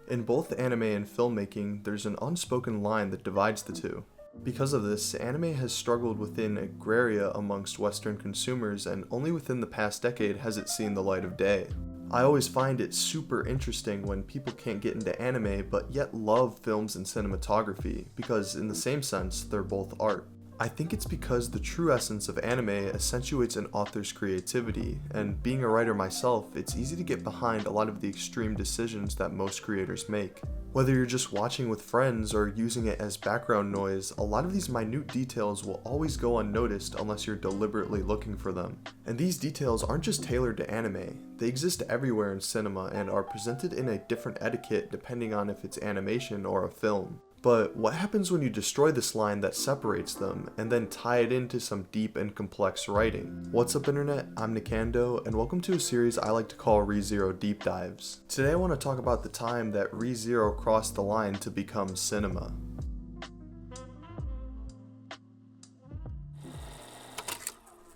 In both anime and filmmaking, there's an unspoken line that divides the two. Because of this, anime has struggled within agraria amongst Western consumers, and only within the past decade has it seen the light of day. I always find it super interesting when people can't get into anime but yet love films and cinematography, because in the same sense, they're both art. I think it's because the true essence of anime accentuates an author's creativity, and being a writer myself, it's easy to get behind a lot of the extreme decisions that most creators make. Whether you're just watching with friends or using it as background noise, a lot of these minute details will always go unnoticed unless you're deliberately looking for them. And these details aren't just tailored to anime, they exist everywhere in cinema and are presented in a different etiquette depending on if it's animation or a film. But what happens when you destroy this line that separates them, and then tie it into some deep and complex writing? What's up internet, I'm Nikando, and welcome to a series I like to call ReZero Deep Dives. Today I want to talk about the time that ReZero crossed the line to become cinema.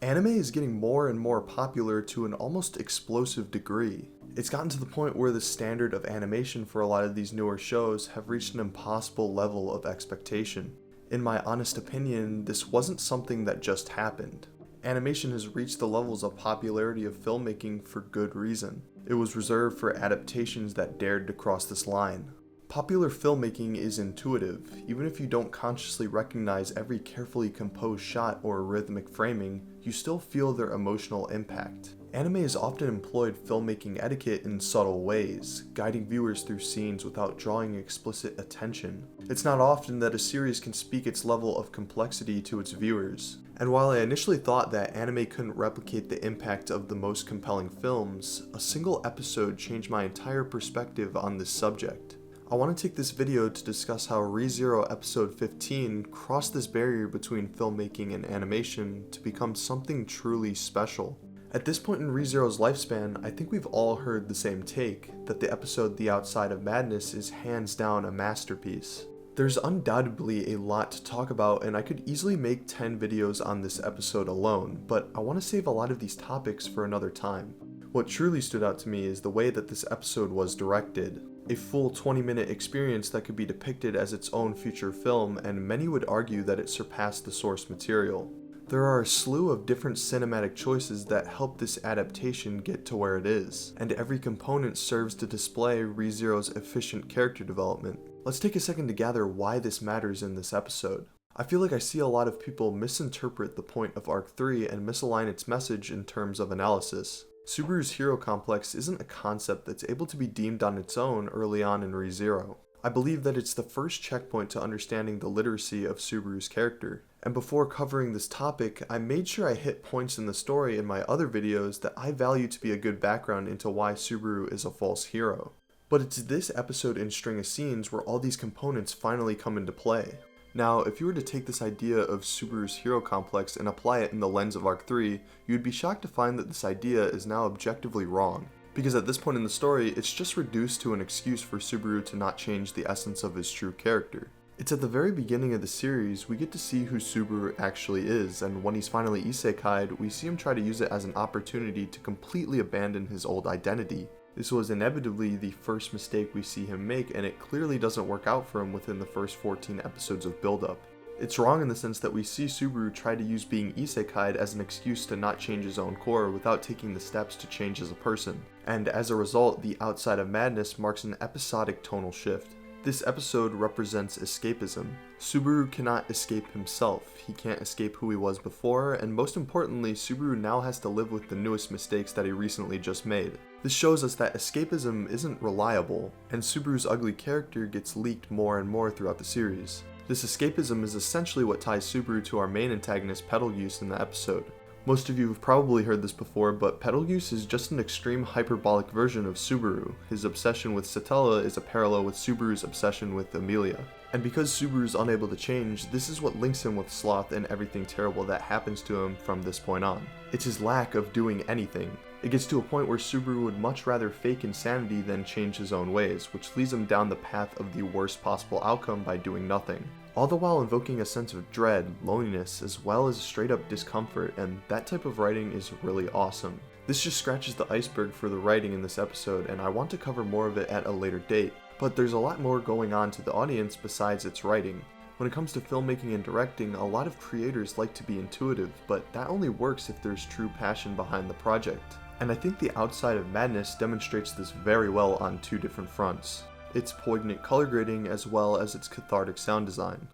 Anime is getting more and more popular to an almost explosive degree. It's gotten to the point where the standard of animation for a lot of these newer shows have reached an impossible level of expectation. In my honest opinion, this wasn't something that just happened. Animation has reached the levels of popularity of filmmaking for good reason. It was reserved for adaptations that dared to cross this line. Popular filmmaking is intuitive. Even if you don't consciously recognize every carefully composed shot or rhythmic framing, you still feel their emotional impact. Anime has often employed filmmaking etiquette in subtle ways, guiding viewers through scenes without drawing explicit attention. It's not often that a series can speak its level of complexity to its viewers. And while I initially thought that anime couldn't replicate the impact of the most compelling films, a single episode changed my entire perspective on this subject. I want to take this video to discuss how ReZero episode 15 crossed this barrier between filmmaking and animation to become something truly special. At this point in ReZero's lifespan, I think we've all heard the same take, that the episode The Outside of Madness is hands down a masterpiece. There's undoubtedly a lot to talk about, and I could easily make 10 videos on this episode alone, but I want to save a lot of these topics for another time. What truly stood out to me is the way that this episode was directed. A full 20-minute experience that could be depicted as its own feature film, and many would argue that it surpassed the source material. There are a slew of different cinematic choices that help this adaptation get to where it is, and every component serves to display ReZero's efficient character development. Let's take a second to gather why this matters in this episode. I feel like I see a lot of people misinterpret the point of Arc 3 and misalign its message in terms of analysis. Subaru's hero complex isn't a concept that's able to be deemed on its own early on in ReZero. I believe that it's the first checkpoint to understanding the literacy of Subaru's character. And before covering this topic, I made sure I hit points in the story in my other videos that I value to be a good background into why Subaru is a false hero. But it's this episode and string of scenes where all these components finally come into play. Now, if you were to take this idea of Subaru's hero complex and apply it in the lens of Arc 3, you'd be shocked to find that this idea is now objectively wrong. Because at this point in the story, it's just reduced to an excuse for Subaru to not change the essence of his true character. It's at the very beginning of the series we get to see who Subaru actually is, and when he's finally isekai'd, we see him try to use it as an opportunity to completely abandon his old identity. This was inevitably the first mistake we see him make, and it clearly doesn't work out for him within the first 14 episodes of build-up. It's wrong in the sense that we see Subaru try to use being isekai'd as an excuse to not change his own core without taking the steps to change as a person. And as a result, The Outside of Madness marks an episodic tonal shift. This episode represents escapism. Subaru cannot escape himself, he can't escape who he was before, and most importantly, Subaru now has to live with the newest mistakes that he recently just made. This shows us that escapism isn't reliable, and Subaru's ugly character gets leaked more and more throughout the series. This escapism is essentially what ties Subaru to our main antagonist Betelgeuse in the episode. Most of you have probably heard this before, but Betelgeuse is just an extreme hyperbolic version of Subaru. His obsession with Satella is a parallel with Subaru's obsession with Amelia. And because Subaru is unable to change, this is what links him with Sloth and everything terrible that happens to him from this point on. It's his lack of doing anything. It gets to a point where Subaru would much rather fake insanity than change his own ways, which leads him down the path of the worst possible outcome by doing nothing. All the while invoking a sense of dread, loneliness, as well as straight up discomfort, and that type of writing is really awesome. This just scratches the iceberg for the writing in this episode, and I want to cover more of it at a later date. But there's a lot more going on to the audience besides its writing. When it comes to filmmaking and directing, a lot of creators like to be intuitive, but that only works if there's true passion behind the project. And I think The Outside of Madness demonstrates this very well on two different fronts: its poignant color grading as well as its cathartic sound design.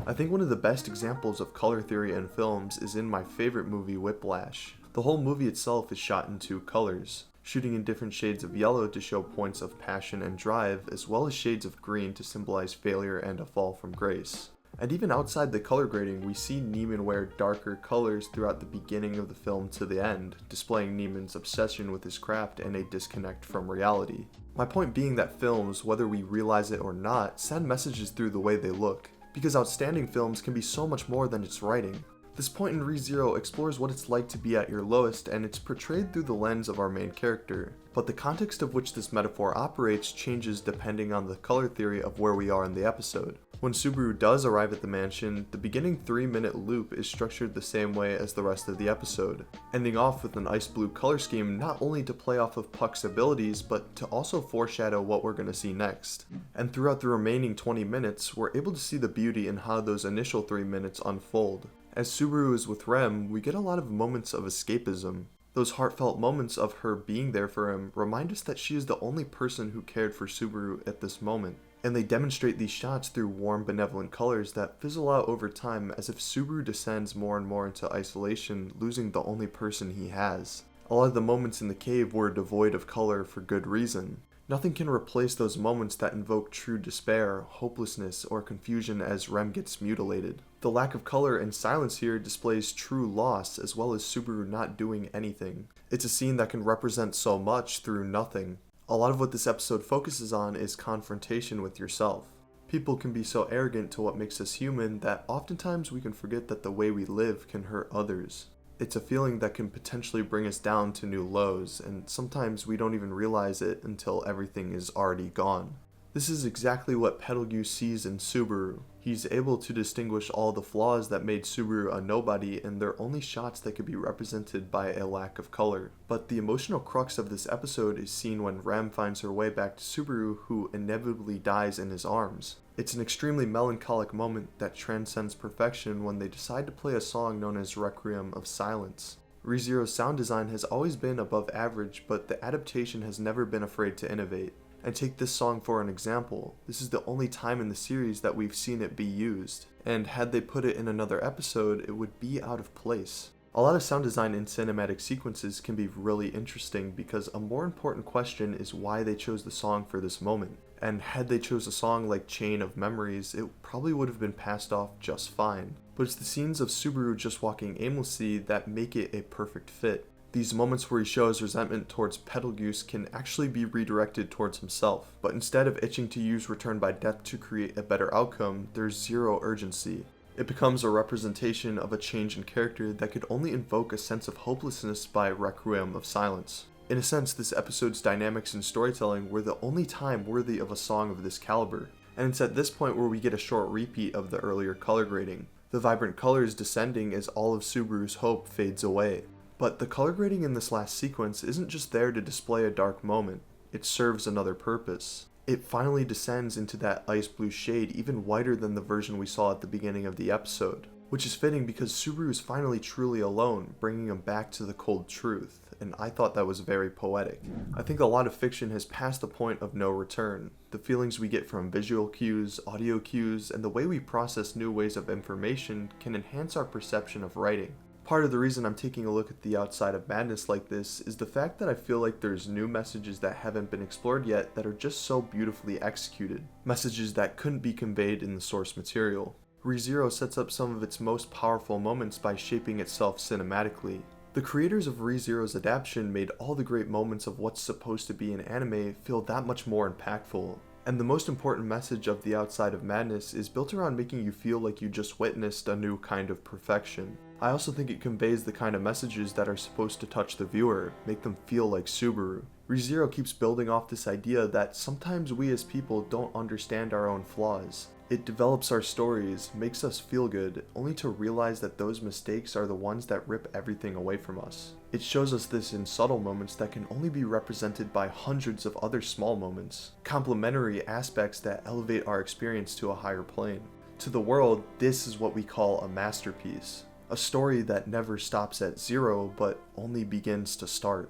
I think one of the best examples of color theory in films is in my favorite movie, Whiplash. The whole movie itself is shot in two colors, shooting in different shades of yellow to show points of passion and drive, as well as shades of green to symbolize failure and a fall from grace. And even outside the color grading, we see Neiman wear darker colors throughout the beginning of the film to the end, displaying Neiman's obsession with his craft and a disconnect from reality. My point being that films, whether we realize it or not, send messages through the way they look, because outstanding films can be so much more than just writing. This point in ReZero explores what it's like to be at your lowest, and it's portrayed through the lens of our main character. But the context of which this metaphor operates changes depending on the color theory of where we are in the episode. When Subaru does arrive at the mansion, the beginning 3-minute loop is structured the same way as the rest of the episode, ending off with an ice blue color scheme not only to play off of Puck's abilities, but to also foreshadow what we're going to see next. And throughout the remaining 20 minutes, we're able to see the beauty in how those initial 3 minutes unfold. As Subaru is with Rem, we get a lot of moments of escapism. Those heartfelt moments of her being there for him remind us that she is the only person who cared for Subaru at this moment. And they demonstrate these shots through warm, benevolent colors that fizzle out over time as if Subaru descends more and more into isolation, losing the only person he has. A lot of the moments in the cave were devoid of color for good reason. Nothing can replace those moments that invoke true despair, hopelessness, or confusion as Rem gets mutilated. The lack of color and silence here displays true loss, as well as Subaru not doing anything. It's a scene that can represent so much through nothing. A lot of what this episode focuses on is confrontation with yourself. People can be so arrogant to what makes us human that oftentimes we can forget that the way we live can hurt others. It's a feeling that can potentially bring us down to new lows, and sometimes we don't even realize it until everything is already gone. This is exactly what Betelgeuse sees in Subaru. He's able to distinguish all the flaws that made Subaru a nobody, and they're only shots that could be represented by a lack of color. But the emotional crux of this episode is seen when Rem finds her way back to Subaru, who inevitably dies in his arms. It's an extremely melancholic moment that transcends perfection when they decide to play a song known as Requiem of Silence. ReZero's sound design has always been above average, but the adaptation has never been afraid to innovate. And take this song for an example. This is the only time in the series that we've seen it be used, and had they put it in another episode, it would be out of place. A lot of sound design in cinematic sequences can be really interesting because a more important question is why they chose the song for this moment. And had they chose a song like Chain of Memories, it probably would have been passed off just fine. But it's the scenes of Subaru just walking aimlessly that make it a perfect fit. These moments where he shows resentment towards Betelgeuse can actually be redirected towards himself, but instead of itching to use Return by Death to create a better outcome, there's zero urgency. It becomes a representation of a change in character that could only invoke a sense of hopelessness by Requiem of Silence. In a sense, this episode's dynamics and storytelling were the only time worthy of a song of this caliber, and it's at this point where we get a short repeat of the earlier color grading. The vibrant colors descending as all of Subaru's hope fades away. But the color grading in this last sequence isn't just there to display a dark moment, it serves another purpose. It finally descends into that ice blue shade even whiter than the version we saw at the beginning of the episode, which is fitting because Subaru is finally truly alone, bringing him back to the cold truth, and I thought that was very poetic. I think a lot of fiction has passed the point of no return. The feelings we get from visual cues, audio cues, and the way we process new ways of information can enhance our perception of writing. Part of the reason I'm taking a look at The Outside of Madness like this is the fact that I feel like there's new messages that haven't been explored yet that are just so beautifully executed. Messages that couldn't be conveyed in the source material. ReZero sets up some of its most powerful moments by shaping itself cinematically. The creators of ReZero's adaptation made all the great moments of what's supposed to be an anime feel that much more impactful. And the most important message of The Outside of Madness is built around making you feel like you just witnessed a new kind of perfection. I also think it conveys the kind of messages that are supposed to touch the viewer, make them feel like Subaru. ReZero keeps building off this idea that sometimes we as people don't understand our own flaws. It develops our stories, makes us feel good, only to realize that those mistakes are the ones that rip everything away from us. It shows us this in subtle moments that can only be represented by hundreds of other small moments, complementary aspects that elevate our experience to a higher plane. To the world, this is what we call a masterpiece, a story that never stops at zero but only begins to start.